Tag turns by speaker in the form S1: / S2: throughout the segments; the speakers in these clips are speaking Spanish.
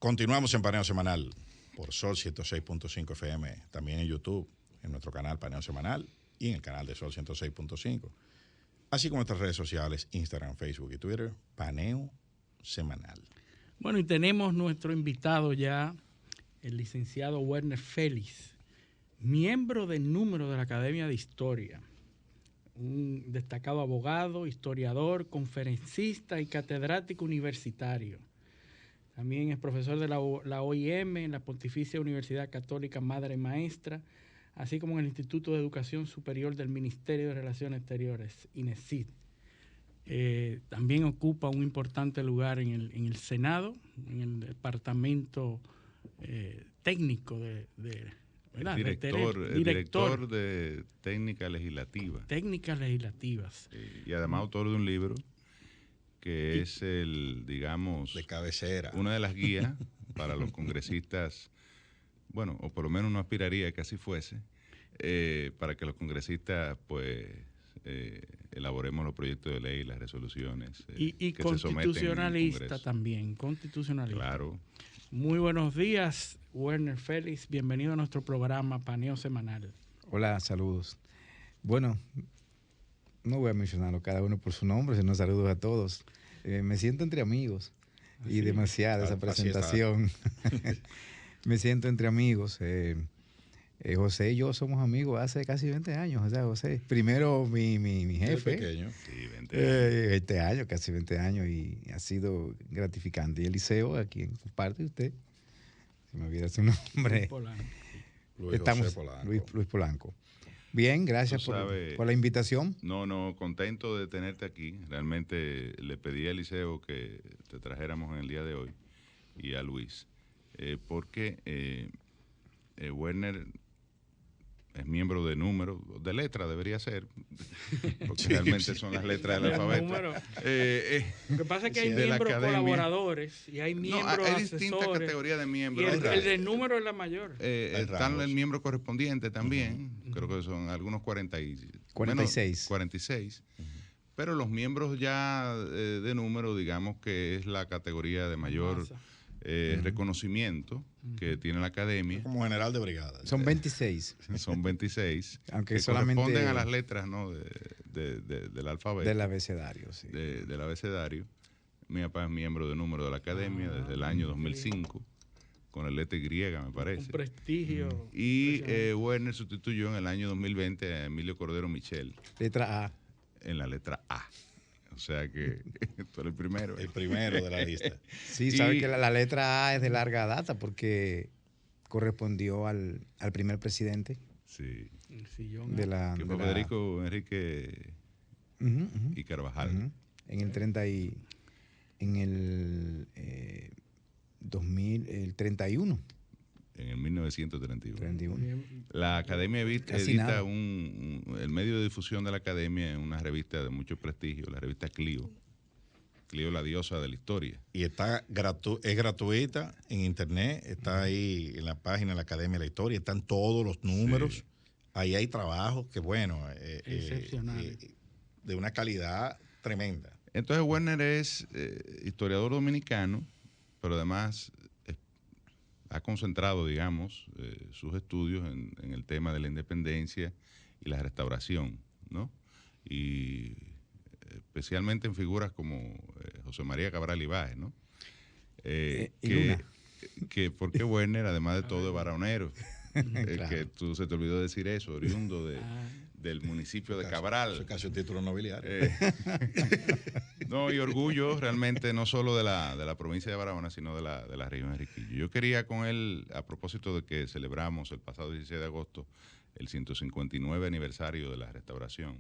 S1: Continuamos en Paneo Semanal por Sol 106.5 FM, también en YouTube, en nuestro canal Paneo Semanal y en el canal de Sol 106.5, así como en nuestras redes sociales, Instagram, Facebook y Twitter, Paneo Semanal.
S2: Bueno, y tenemos nuestro invitado ya, el licenciado Werner Félix, miembro del número de la Academia de Historia, un destacado abogado, historiador, conferencista y catedrático universitario. También es profesor de la OIM en la Pontificia Universidad Católica Madre Maestra, así como en el Instituto de Educación Superior del Ministerio de Relaciones Exteriores, INESID. También ocupa un importante lugar en el Senado, en el departamento técnico
S3: director de técnicas legislativas.
S2: Técnicas legislativas.
S3: Y además autor de un libro que es digamos,
S1: de cabecera,
S3: una de las guías para los congresistas, bueno, o por lo menos uno aspiraría que así fuese, para que los congresistas, pues, elaboremos los proyectos de ley, las resoluciones.
S2: Y
S3: que
S2: constitucionalista también, constitucionalista.
S3: Claro.
S2: Muy buenos días, Werner Félix. Bienvenido a nuestro programa Paneo Semanal.
S4: Hola, saludos. Bueno, no voy a mencionarlo cada uno por su nombre, sino saludos a todos. Me siento entre amigos y demasiada esa presentación. Me siento entre amigos. José y yo somos amigos hace casi 20 años. O sea, José, primero mi jefe.
S1: Pequeño.
S3: Sí, 20 años.
S4: 20 años, casi 20 años, y ha sido gratificante. Y Eliseo, a quien comparte usted, si me olvida su nombre. Luis Polanco. Bien, gracias por la invitación.
S3: No, contento de tenerte aquí. Realmente le pedí a Eliseo que te trajéramos en el día de hoy y a Luis, porque Werner es miembro de número, de letra debería ser, porque realmente son las letras del alfabeto.
S2: Lo que pasa es que hay miembros colaboradores y hay miembros
S3: hay
S2: asesores.
S3: Distintas categorías de miembros.
S2: Y el de número es la mayor.
S3: Están el miembro correspondiente también, creo que son algunos 46. Pero los miembros ya de número, digamos que es la categoría de mayor reconocimiento que tiene la academia.
S1: Como general de brigada.
S4: Son 26.
S3: Son 26.
S4: Aunque
S3: que
S4: solamente
S3: corresponden a las letras, ¿no? del alfabeto.
S4: Del abecedario, sí.
S3: Del abecedario. Mi papá es miembro de número de la academia desde el año 2005, con el letra Y, me parece.
S2: Un prestigio.
S3: Y Werner sustituyó en el año 2020 a Emilio Cordero Michel.
S4: Letra A.
S3: En la letra A. O sea que tú eres el primero.
S1: El primero de la lista.
S4: Sí, sabe que la letra A es de larga data porque correspondió al primer presidente.
S3: Sí.
S4: Que
S3: fue Federico Enrique y Carvajal.
S4: En el 30 y en el 31.
S3: En el 1931.
S4: 31.
S3: La Academia edita el medio de difusión de la Academia en una revista de mucho prestigio, la revista Clio. Clio, la diosa de la historia.
S1: Y es gratuita en internet, está ahí en la página de la Academia de la Historia, están todos los números. Sí. Ahí hay trabajos que, bueno, de una calidad tremenda.
S3: Entonces, Werner es historiador dominicano, pero además ha concentrado, digamos, sus estudios en el tema de la independencia y la restauración, ¿no? Y especialmente en figuras como José María Cabral Ibáez, ¿no? Porque Werner, además de todo, es baronero. Claro. Que se te olvidó decir eso, oriundo del municipio de Cabral.
S1: Eso es casi un título nobiliario.
S3: No, y orgullo realmente no solo de la provincia de Barahona, sino de la región de Enriquillo. Yo quería con él, a propósito de que celebramos el pasado 16 de agosto el 159 aniversario de la restauración,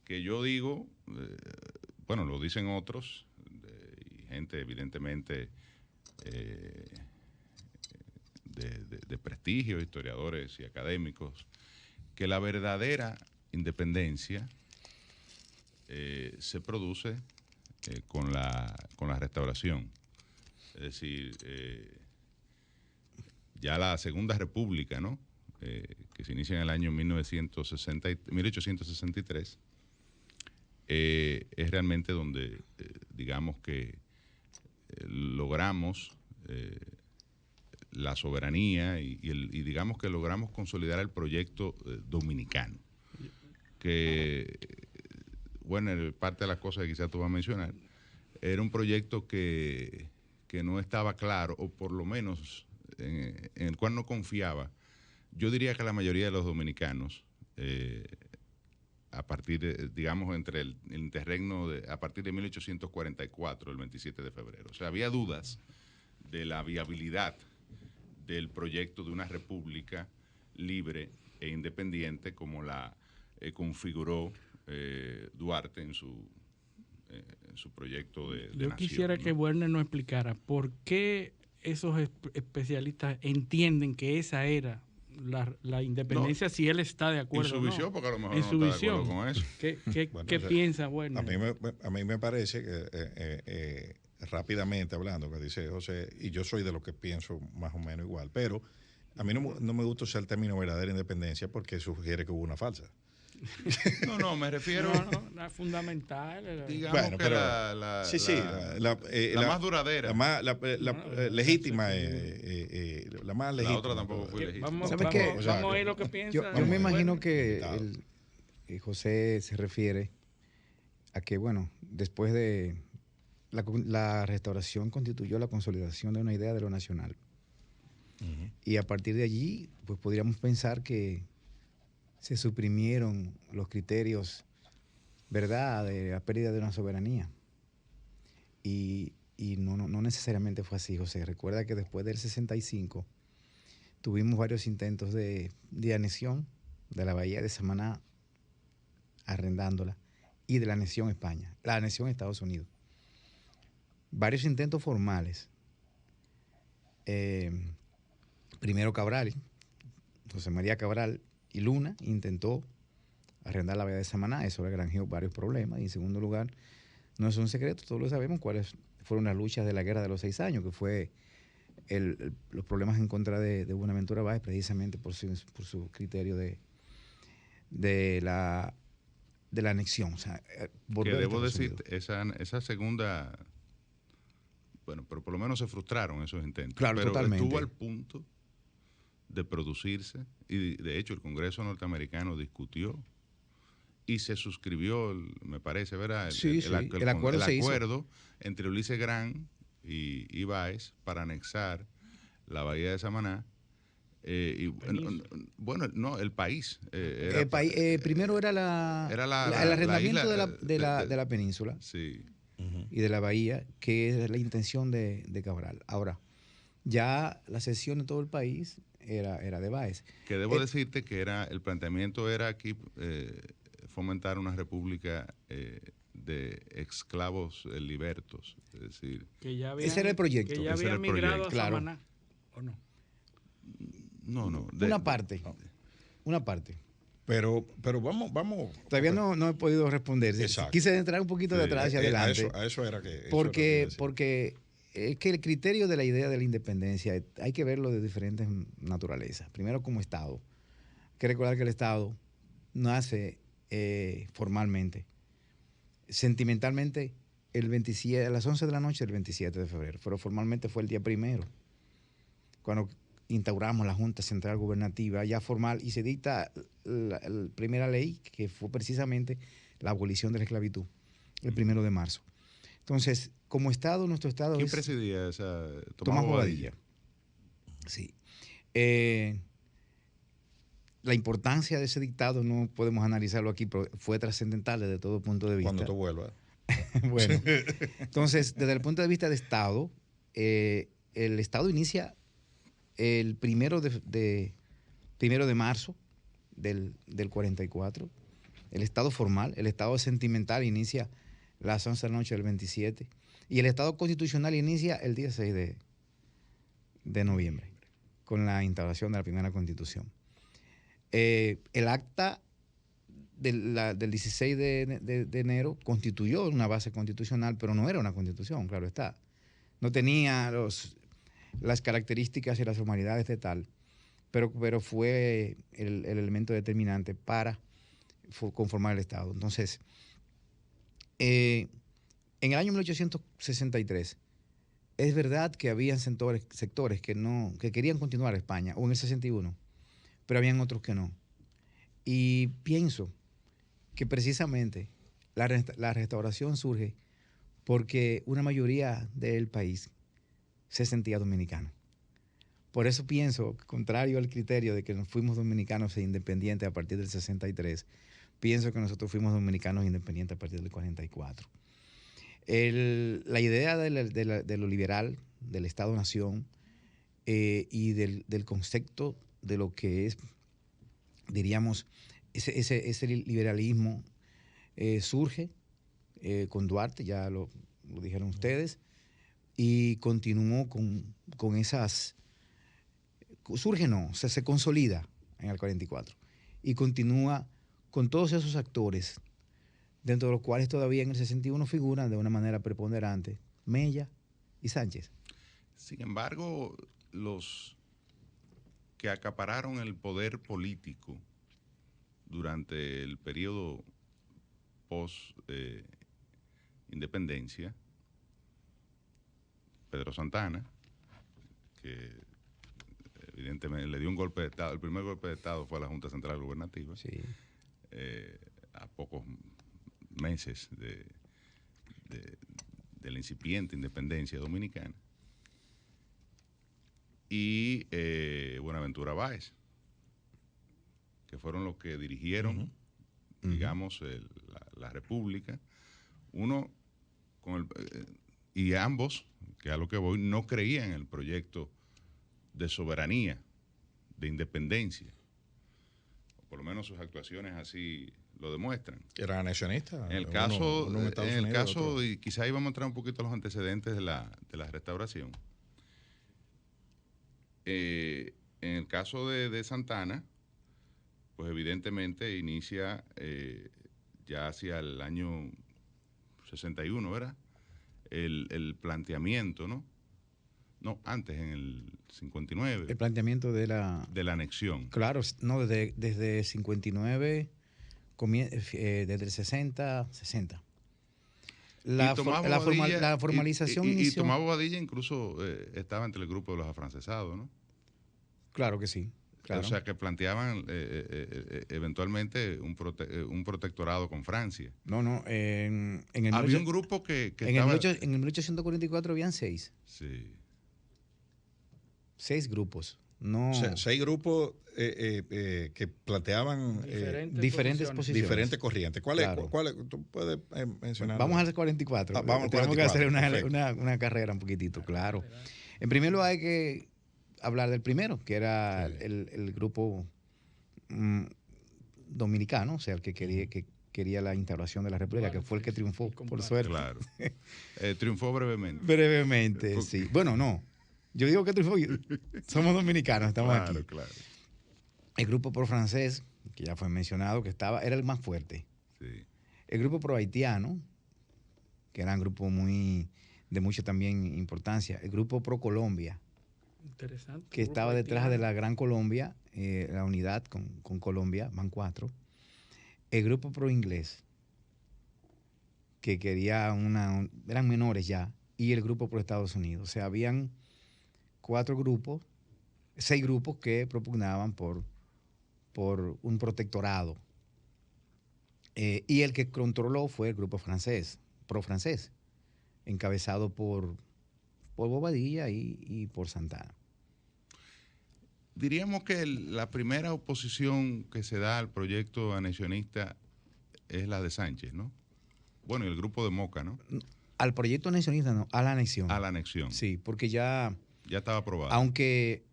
S3: que yo digo, bueno, lo dicen otros, y gente evidentemente de prestigio, historiadores y académicos, que la verdadera independencia se produce con la restauración. Es decir, ya la Segunda República, ¿no? Que se inicia en el año 1863, es realmente donde, digamos que logramos la soberanía y digamos que logramos consolidar el proyecto dominicano. Que, bueno, parte de las cosas que quizás tú vas a mencionar, era un proyecto que no estaba claro, o por lo menos en el cual no confiaba. Yo diría que la mayoría de los dominicanos, a partir de, digamos, entre el interregno a partir de 1844, el 27 de febrero. O sea, había dudas de la viabilidad del proyecto de una república libre e independiente como la configuró Duarte en su proyecto de
S2: Yo
S3: nación,
S2: quisiera, ¿no?, que Werner nos explicara por qué esos especialistas entienden que esa era la independencia, si él está de acuerdo.
S3: En su visión, porque a lo mejor
S2: en
S3: no
S2: su
S3: está
S2: visión,
S3: de acuerdo con eso.
S2: Bueno, ¿qué piensa Werner?
S1: A mí me parece que, rápidamente hablando, que dice José, y yo soy de lo que pienso más o menos igual, pero a mí no me gusta usar el término verdadera independencia porque sugiere que hubo una falsa.
S3: No, me refiero.
S2: La fundamental.
S3: Digamos, bueno, que la más duradera.
S1: La más legítima. La más legítima.
S3: La otra tampoco fue legítima.
S2: Vamos a oír lo que piensa.
S4: Yo me imagino que José se refiere a que, bueno, después de la restauración constituyó la consolidación de una idea de lo nacional. Uh-huh. Y a partir de allí, pues podríamos pensar que se suprimieron los criterios, ¿verdad?, de la pérdida de una soberanía. Y no necesariamente fue así, José. Recuerda que después del 65 tuvimos varios intentos de anexión de la bahía de Samaná, arrendándola, y de la anexión a España, la anexión a Estados Unidos. Varios intentos formales. Primero Cabral, José María Cabral y Luna intentó arrendar la bahía de Samaná. Eso le granjeó varios problemas. Y en segundo lugar, no es un secreto, todos lo sabemos, cuáles fueron las luchas de la Guerra de los 6 años, que fue los problemas en contra de Buenaventura Báez, precisamente por su criterio de la anexión. O sea,
S3: que debo decir, esa segunda, bueno, pero por lo menos se frustraron esos intentos.
S4: Claro,
S3: pero
S4: totalmente.
S3: Estuvo al punto de producirse, y de hecho el Congreso norteamericano discutió y se suscribió, me parece, ¿verdad? El acuerdo entre Ulises Grant y Báez para anexar la bahía de Samaná. Bueno, no, el país.
S4: Primero era el arrendamiento de la península,
S3: sí,
S4: y de la bahía, que es la intención de Cabral. Ahora, ya la cesión de todo el país era de Báez.
S3: Que debo decirte que el planteamiento era aquí fomentar una república de esclavos libertos, es decir,
S4: ese era el proyecto.
S2: Que ya habían migrado a Samaná, ¿o no?
S3: No.
S4: Una parte.
S1: Pero vamos.
S4: Todavía no he podido responder.
S1: Exacto.
S4: Quise entrar un poquito de atrás hacia adelante.
S1: A eso era que.
S4: Porque es que el criterio de la idea de la independencia hay que verlo de diferentes naturalezas. Primero, como Estado. Hay que recordar que el Estado nace formalmente, sentimentalmente, a las 11 de la noche del 27 de febrero, pero formalmente fue el día primero, cuando instauramos la Junta Central Gubernativa ya formal, y se dicta la primera ley, que fue precisamente la abolición de la esclavitud, el 1 de marzo. Entonces, como Estado, nuestro Estado
S3: ¿Quién presidía esa?
S4: Tomás Bobadilla. Sí. La importancia de ese dictado no podemos analizarlo aquí, pero fue trascendental desde todo punto de vista.
S1: Cuando tú vuelvas.
S4: Bueno, entonces, desde el punto de vista de Estado, el Estado inicia el 1 de marzo del 44. El Estado formal, el Estado sentimental inicia las 11 de la noche del 27. Y el Estado constitucional inicia el día 6 de noviembre, con la instauración de la primera Constitución. El acta del 16 de enero constituyó una base constitucional, pero no era una constitución, claro está. No tenía las características y las formalidades de tal, pero fue el elemento determinante para conformar el Estado. Entonces, en el año 1863, es verdad que habían sectores que querían continuar España, o en el 61, pero habían otros que no. Y pienso que precisamente la restauración surge porque una mayoría del país se sentía dominicano. Por eso pienso, contrario al criterio de que nos fuimos dominicanos e independientes a partir del 63, pienso que nosotros fuimos dominicanos independientes a partir del 44. La idea de lo liberal, del Estado-Nación y del concepto de lo que es, diríamos, ese liberalismo surge con Duarte, ya lo dijeron ustedes, y continuó con esas... Surge no, se consolida en el 44 y continúa con todos esos actores, dentro de los cuales todavía en el 61 figuran de una manera preponderante Mella y Sánchez.
S3: Sin embargo, los que acapararon el poder político durante el periodo post-independencia, Pedro Santana, que evidentemente le dio un golpe de Estado, el primer golpe de Estado fue a la Junta Central Gubernativa,
S4: Sí.
S3: A pocos meses de la incipiente independencia dominicana, y Buenaventura Báez, que fueron los que dirigieron, digamos, la República. Uno, y ambos, que a lo que voy, no creían en el proyecto de soberanía, de independencia. O por lo menos sus actuaciones así lo demuestran.
S1: Era anexionista.
S3: En el caso, y quizá íbamos a entrar un poquito a los antecedentes de la restauración. En el caso de Santana, pues evidentemente inicia ya hacia el año 61, ¿verdad? El planteamiento, ¿no? No, antes, en el 59.
S4: El planteamiento de la
S3: anexión.
S4: Claro, no, desde 59, desde el 60. La formalización
S3: y Tomás Bobadilla incluso estaba entre el grupo de los afrancesados, ¿no?
S4: Claro que sí. Claro.
S3: O sea, que planteaban eventualmente un protectorado con Francia.
S4: No,
S3: había un grupo que
S4: en
S3: estaba...
S4: En el 1844 habían 6.
S3: Sí.
S4: 6 grupos. No.
S1: 6 grupos que planteaban
S4: diferentes posiciones.
S1: Diferentes corrientes. ¿Cuál es? ¿Tú puedes mencionar?
S4: Vamos al 44.
S1: Vamos al 44.
S4: Tenemos que hacer una carrera un poquitito, claro. En primer lugar hay que hablar del primero, que era el grupo dominicano, o sea, el que quería la instauración de la República, que fue el que triunfó, por suerte.
S3: Claro. Triunfó brevemente.
S4: Brevemente, sí. Bueno, no. Yo digo que triunfó. Somos dominicanos, estamos aquí.
S3: Claro.
S4: El grupo pro francés, que ya fue mencionado, era el más fuerte.
S3: Sí.
S4: El grupo pro haitiano, que era un grupo de mucha también importancia. El grupo pro Colombia,
S2: interesante,
S4: que estaba detrás de la Gran Colombia, la unidad con Colombia, van 4. El grupo pro inglés, que quería eran menores ya, y el grupo pro Estados Unidos. O sea, habían 6 grupos que propugnaban por un protectorado. Y el que controló fue el grupo francés, pro-francés, encabezado por Bobadilla y por Santana.
S3: Diríamos que la primera oposición que se da al proyecto anexionista es la de Sánchez, ¿no? Bueno, y el grupo de Moca, ¿no?
S4: Al proyecto anexionista no, a la anexión.
S3: A la anexión.
S4: Sí, porque ya
S3: estaba aprobado.
S4: Aunque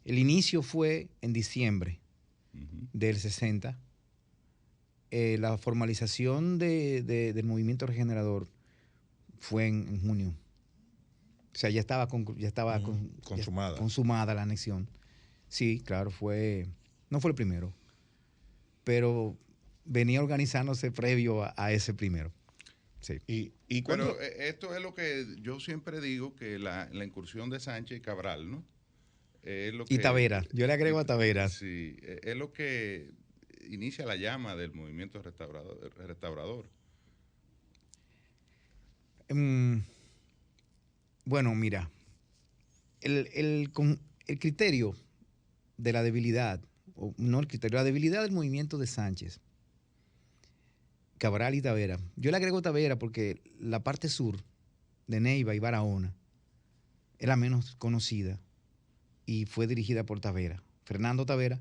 S4: el inicio fue en diciembre del 60, la formalización del movimiento regenerador fue en junio. O sea, ya estaba consumada la anexión. Sí, claro, no fue el primero, pero venía organizándose previo a ese primero. Sí.
S3: Pero esto es lo que yo siempre digo, que la incursión de Sánchez y Cabral, ¿no?
S4: Y Tavera, yo le agrego a Tavera.
S3: Sí, es lo que inicia la llama del movimiento restaurador.
S4: Bueno, mira, el criterio de la debilidad, o no el criterio, la debilidad del movimiento de Sánchez, Cabral y Tavera. Yo le agrego Tavera porque la parte sur de Neiva y Barahona era menos conocida y fue dirigida por Tavera. Fernando Tavera,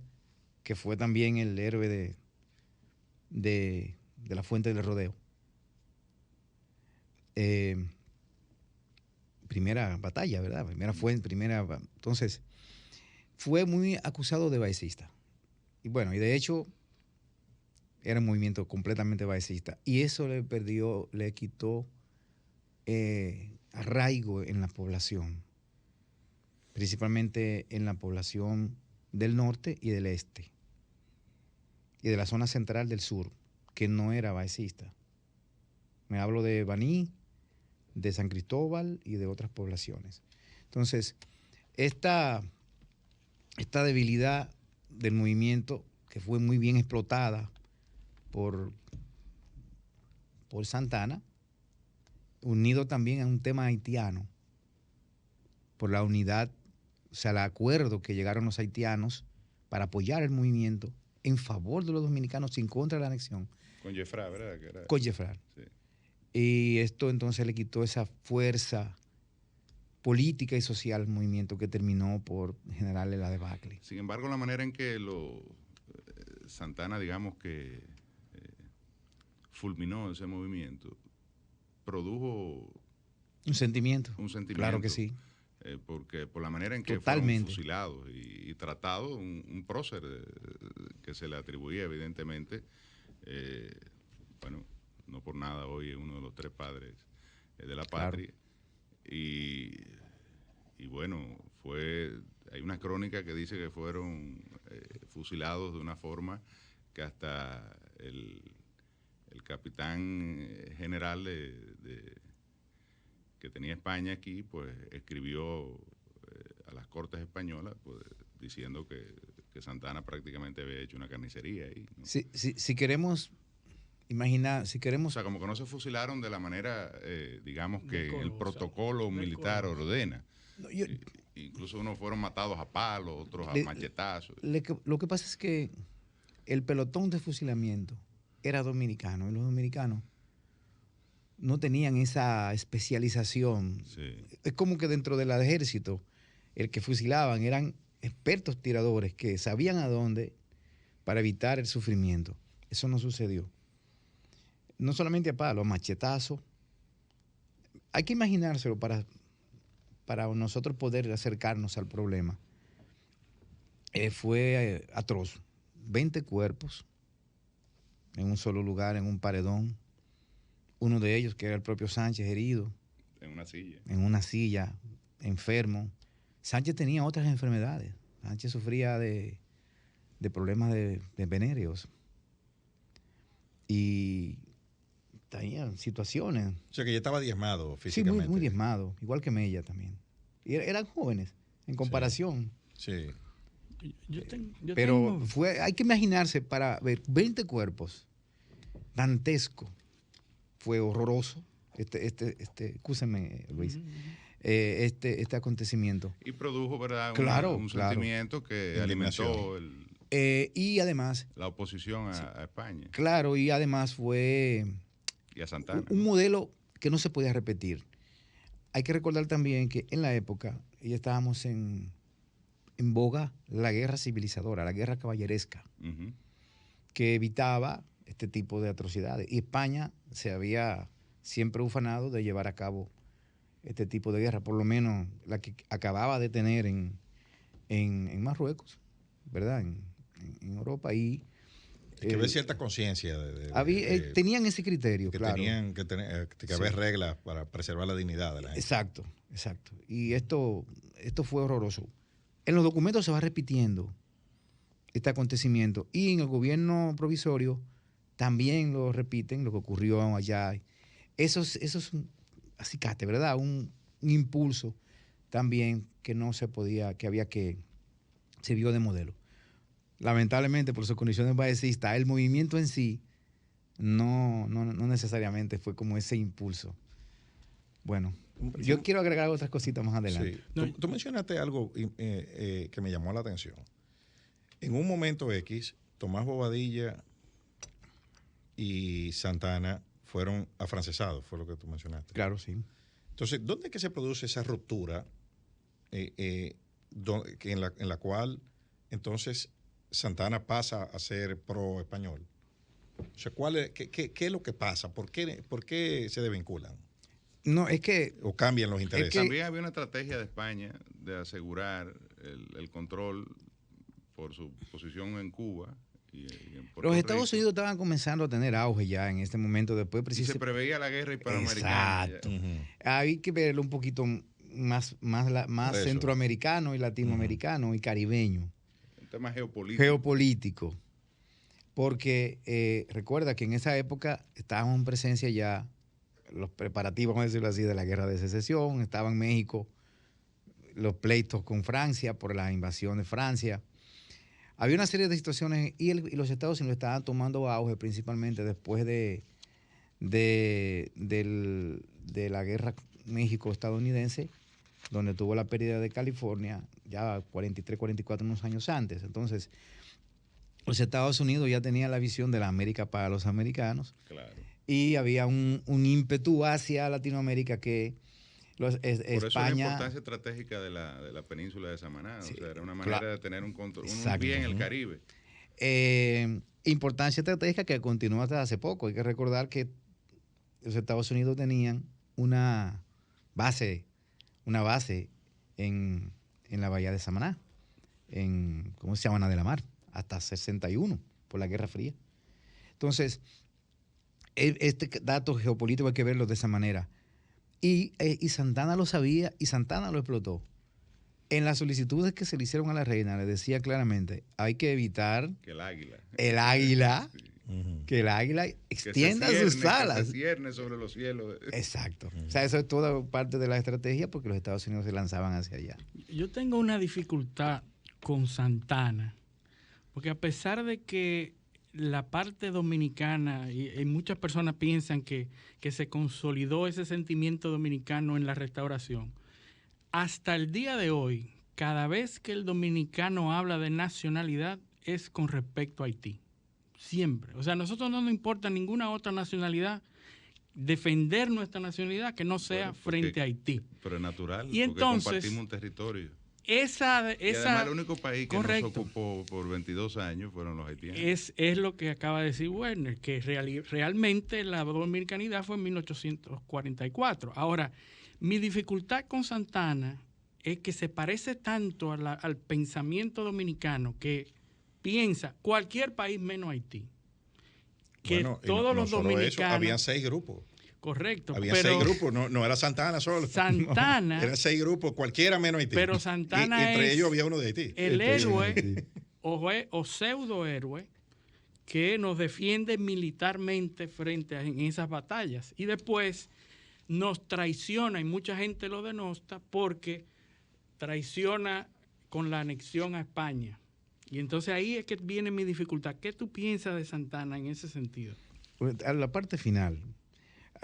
S4: que fue también el héroe de la Fuente del Rodeo. Primera batalla, ¿verdad? Entonces, fue muy acusado de baecista. Y bueno, y de hecho, era un movimiento completamente baecista. Y eso le quitó arraigo en la población, principalmente en la población del norte y del este, y de la zona central del sur, que no era baecista. Me hablo de Baní, de San Cristóbal y de otras poblaciones. Entonces, esta debilidad del movimiento, que fue muy bien explotada por Santana, unido también a un tema haitiano, por la unidad, o sea, el acuerdo que llegaron los haitianos para apoyar el movimiento en favor de los dominicanos en contra de la anexión.
S3: Con Jeffrey, ¿verdad?
S4: Con Jeffrey.
S3: Sí.
S4: Y esto entonces le quitó esa fuerza política y social al movimiento que terminó por generarle la debacle.
S3: Sin embargo, la manera en que Santana, digamos que fulminó ese movimiento, produjo
S4: un sentimiento. Claro que sí.
S3: Porque por la manera en que
S4: Totalmente.
S3: fueron fusilados y tratados, un prócer que se le atribuía evidentemente, bueno, no por nada hoy es uno de los 3 padres de la patria. Claro. Y bueno, hay una crónica que dice que fueron fusilados de una forma que hasta el capitán general que tenía España aquí, pues escribió a las Cortes españolas, pues, diciendo que Santana prácticamente había hecho una carnicería ahí, ¿no?
S4: Si queremos imaginar, o sea,
S3: como que no se fusilaron de la manera, digamos, que el protocolo militar ordena. No, incluso unos fueron matados a palos, otros a machetazos.
S4: Lo que pasa es que el pelotón de fusilamiento era dominicano, y los dominicanos no tenían esa especialización.
S3: Sí.
S4: Es como que dentro del ejército, el que fusilaban eran expertos tiradores que sabían a dónde para evitar el sufrimiento. Eso no sucedió. No solamente a palos, a machetazos. Hay que imaginárselo para nosotros poder acercarnos al problema. Fue atroz. 20 cuerpos en un solo lugar, en un paredón. Uno de ellos, que era el propio Sánchez, herido.
S3: En una silla,
S4: enfermo. Sánchez tenía otras enfermedades. Sánchez sufría de problemas de venéreos. Y tenía situaciones.
S1: O sea, que ya estaba diezmado físicamente.
S4: Sí, muy diezmado. Igual que Mella también. Y eran jóvenes, en comparación.
S1: Sí.
S4: Pero hay que imaginarse para ver 20 cuerpos. Dantesco. Fue horroroso. Escúchame, Luis. Este acontecimiento.
S3: Y produjo, ¿verdad? Un
S4: claro.
S3: sentimiento que alimentó
S4: y además
S3: la oposición a España.
S4: Claro, y además fue
S3: y a Santana,
S4: un modelo que no se podía repetir. Hay que recordar también que en la época ya estábamos en boga la guerra civilizadora, la guerra caballeresca, que evitaba este tipo de atrocidades. Y España se había siempre ufanado de llevar a cabo este tipo de guerra, por lo menos la que acababa de tener en Marruecos, ¿verdad? En Europa. Y
S1: que había cierta conciencia.
S4: Tenían ese criterio,
S1: que
S4: claro.
S1: Tenían que haber reglas para preservar la dignidad de la gente.
S4: Exacto. Y esto fue horroroso. En los documentos se va repitiendo este acontecimiento. Y en el gobierno provisorio también lo repiten, lo que ocurrió allá. Eso es un acicate, ¿verdad? Un impulso también que no se podía, se vio de modelo. Lamentablemente, por sus condiciones baecistas, el movimiento en sí no necesariamente fue como ese impulso. Bueno, yo quiero agregar otras cositas más adelante.
S1: Sí. Tú mencionaste algo que me llamó la atención. En un momento X, Tomás Bobadilla y Santana fueron afrancesados, fue lo que tú mencionaste.
S4: Claro, sí.
S1: Entonces, ¿dónde es que se produce esa ruptura en la cual entonces Santana pasa a ser pro español? O sea, qué es lo que pasa? ¿Por qué se desvinculan?
S4: No, es que...
S1: ¿O cambian los intereses?
S3: También había una estrategia de España de asegurar el control por su posición en Cuba. Y en Puerto
S4: Los Estados
S3: Rico.
S4: Unidos estaban comenzando a tener auge ya en este momento. Después
S3: Y se preveía la guerra hispanoamericana.
S4: Exacto. Hay que verlo un poquito más centroamericano y latinoamericano y caribeño.
S3: Un tema geopolítico.
S4: Geopolítico. Porque recuerda que en esa época estábamos en presencia ya los preparativos, vamos a decirlo así, de la guerra de secesión. Estaba en México los pleitos con Francia por la invasión de Francia. Había una serie de situaciones y los Estados Unidos estaban tomando auge principalmente después de la guerra México-estadounidense, donde tuvo la pérdida de California, ya 43, 44, unos años antes. Entonces, los Estados Unidos ya tenían la visión de la América para los americanos.
S3: Claro.
S4: Y había un ímpetu hacia Latinoamérica que
S3: Por
S4: España...
S3: eso la importancia estratégica de la península de Samaná.
S4: Sí,
S3: o sea, era una manera de tener un control, un pie en el Caribe.
S4: Importancia estratégica que continúa hasta hace poco. Hay que recordar que los Estados Unidos tenían una base en la bahía de Samaná, ¿cómo se llama? Ana de la Mar, hasta 61, por la Guerra Fría. Entonces, este dato geopolítico hay que verlo de esa manera. Y Santana lo sabía y Santana lo explotó. En las solicitudes que se le hicieron a la reina, le decía claramente, hay que evitar
S3: que el águila
S4: que el águila extienda sus alas.
S3: Que se cierne sobre los cielos.
S4: Exacto. O sea, eso es toda parte de la estrategia porque los Estados Unidos se lanzaban hacia allá.
S2: Yo tengo una dificultad con Santana, porque a pesar de que la parte dominicana, y muchas personas piensan que se consolidó ese sentimiento dominicano en la restauración, hasta el día de hoy, cada vez que el dominicano habla de nacionalidad es con respecto a Haití. Siempre. O sea, a nosotros no nos importa ninguna otra nacionalidad, defender nuestra nacionalidad que no sea frente a Haití.
S3: Pero es natural,
S2: y entonces,
S3: porque compartimos un territorio.
S2: Y además
S3: el único país que nos ocupó por 22 años fueron los haitianos.
S2: Es lo que acaba de decir Werner, que realmente la dominicanidad fue en 1844. Ahora, mi dificultad con Santana es que se parece tanto al pensamiento dominicano que piensa cualquier país menos Haití. Que todos los dominicanos...
S1: Eso, habían 6 grupos.
S2: Correcto.
S1: Había 6 grupos, no era Santana solo.
S2: Santana.
S1: Eran 6 grupos, cualquiera menos Haití.
S2: Pero Santana
S1: y entre ellos había uno de Haití.
S2: El héroe o pseudohéroe que nos defiende militarmente frente a esas batallas. Y después nos traiciona, y mucha gente lo denosta, porque traiciona con la anexión a España. Y entonces ahí es que viene mi dificultad. ¿Qué tú piensas de Santana en ese sentido?
S4: A la parte final...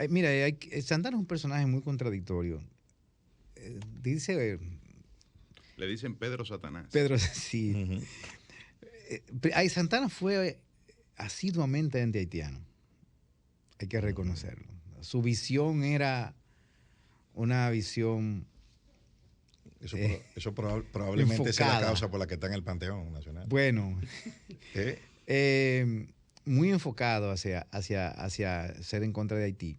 S4: Mira, Santana es un personaje muy contradictorio.
S3: Le dicen Pedro Satanás.
S4: Pedro, sí. Santana fue asiduamente anti-haitiano. Hay que reconocerlo. Su visión era una visión...
S1: Eso probablemente
S4: enfocada.
S1: sea la causa por la que está en el Panteón Nacional.
S4: Bueno. Muy enfocado hacia ser en contra de Haití,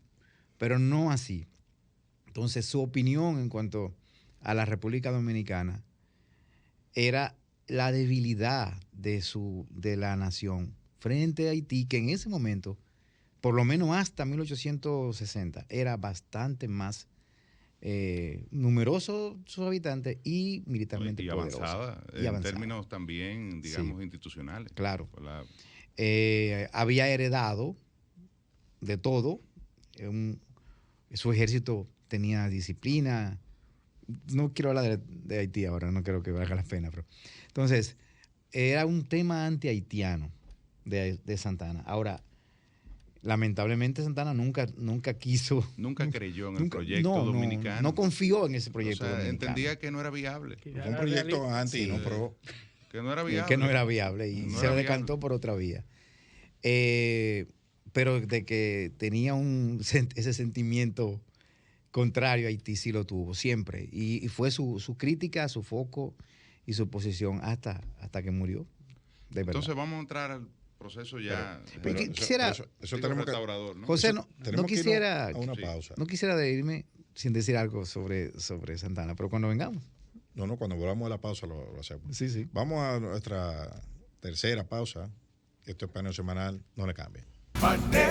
S4: pero no así. Entonces, su opinión en cuanto a la República Dominicana era la debilidad de la nación frente a Haití, que en ese momento, por lo menos hasta 1860, era bastante más numeroso sus habitantes y militarmente poderoso.
S3: Avanzada, en términos también, digamos, institucionales.
S4: Claro. Había heredado de todo. Su ejército tenía disciplina. No quiero hablar de Haití ahora, no creo que valga la pena. Pero, entonces, era un tema anti-haitiano de Santana. Ahora, lamentablemente Santana nunca quiso.
S3: Nunca creyó en el proyecto dominicano.
S4: No confió en ese proyecto dominicano.
S3: Entendía que no era viable.
S1: Fue un proyecto anti, no pro.
S3: Que no era viable.
S4: Que no era viable y
S3: No
S4: se
S3: era
S4: decantó por otra vía. Pero de que tenía ese sentimiento contrario a Haití sí lo tuvo, siempre. Y fue su crítica, su foco y su posición hasta que murió. De verdad.
S3: Entonces vamos a entrar al proceso ya.
S1: Pero eso tenemos
S3: restaurador, ¿no?
S4: José,
S1: eso,
S4: no quisiera
S1: a una pausa.
S4: No quisiera de irme sin decir algo sobre Santana, pero cuando vengamos.
S1: No, cuando volvamos de la pausa lo hacemos.
S4: Sí.
S1: Vamos a nuestra tercera pausa. Esto es Paneo Semanal, no le cambien.
S5: Paneo.